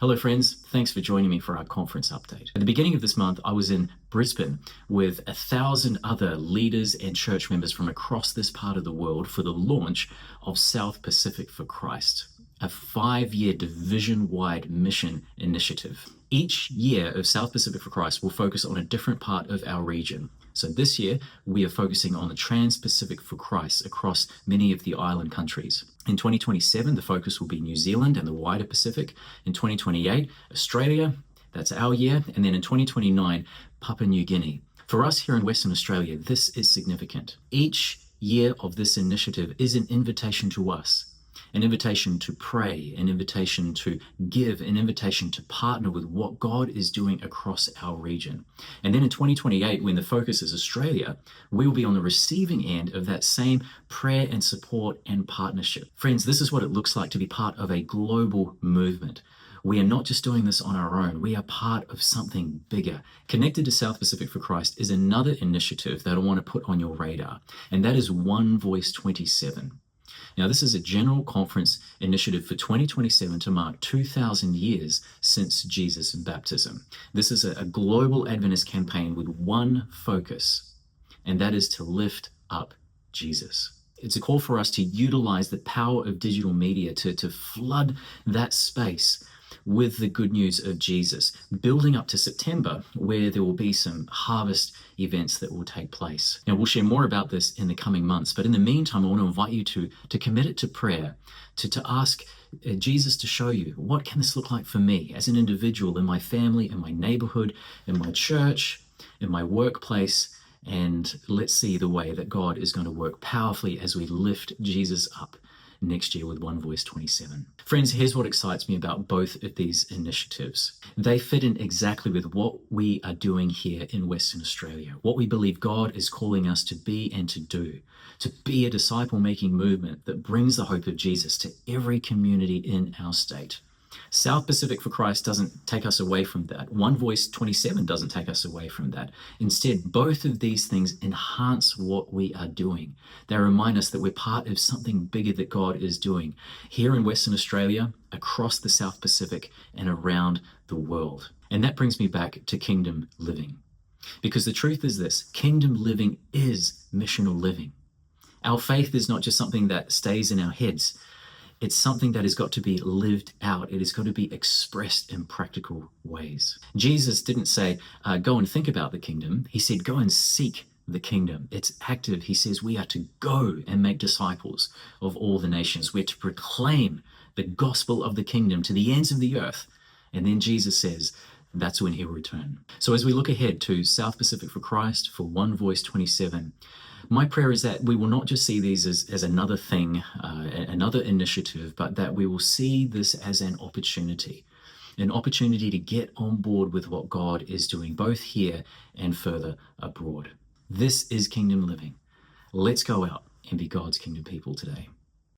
Hello friends, thanks for joining me for our conference update. At the beginning of this month, I was in Brisbane with 1,000 other leaders and church members from across this part of the world for the launch of South Pacific for Christ, a 5-year division-wide mission initiative. Each year of South Pacific for Christ will focus on a different part of our region. So this year, we are focusing on the Trans-Pacific for Christ across many of the island countries. In 2027, the focus will be New Zealand and the wider Pacific. In 2028, Australia, that's our year. And then in 2029, Papua New Guinea. For us here in Western Australia, this is significant. Each year of this initiative is an invitation to us. An invitation to pray, an invitation to give, an invitation to partner with what God is doing across our region. And then in 2028, when the focus is Australia, we will be on the receiving end of that same prayer and support and partnership. Friends, this is what it looks like to be part of a global movement. We are not just doing this on our own. We are part of something bigger. Connected to South Pacific for Christ is another initiative that I want to put on your radar, and that is One Voice 27. Now, this is a general conference initiative for 2027 to mark 2,000 years since Jesus' baptism. This is a global Adventist campaign with one focus, and that is to lift up Jesus. It's a call for us to utilize the power of digital media to flood that space with the good news of Jesus, building up to September, where there will be some harvest events that will take place. Now, we'll share more about this in the coming months, but in the meantime, I want to invite you to commit it to prayer, to ask Jesus to show you, what can this look like for me as an individual, in my family, in my neighborhood, in my church, in my workplace, and let's see the way that God is going to work powerfully as we lift Jesus up next year with One Voice 27. Friends, here's what excites me about both of these initiatives. They fit in exactly with what we are doing here in Western Australia, what we believe God is calling us to be and to do, to be a disciple-making movement that brings the hope of Jesus to every community in our state. South Pacific for Christ doesn't take us away from that. One Voice 27 doesn't take us away from that. Instead, both of these things enhance what we are doing. They remind us that we're part of something bigger that God is doing here in Western Australia, across the South Pacific, and around the world. And that brings me back to kingdom living. Because the truth is this, kingdom living is missional living. Our faith is not just something that stays in our heads. It's something that has got to be lived out. It has got to be expressed in practical ways. Jesus didn't say, go and think about the kingdom. He said, go and seek the kingdom. It's active. He says we are to go and make disciples of all the nations. We're to proclaim the gospel of the kingdom to the ends of the earth. And then Jesus says, that's when he'll return. So as we look ahead to South Pacific for Christ, for One Voice 27, my prayer is that we will not just see these as another thing, another initiative, but that we will see this as an opportunity to get on board with what God is doing, both here and further abroad. This is kingdom living. Let's go out and be God's kingdom people today.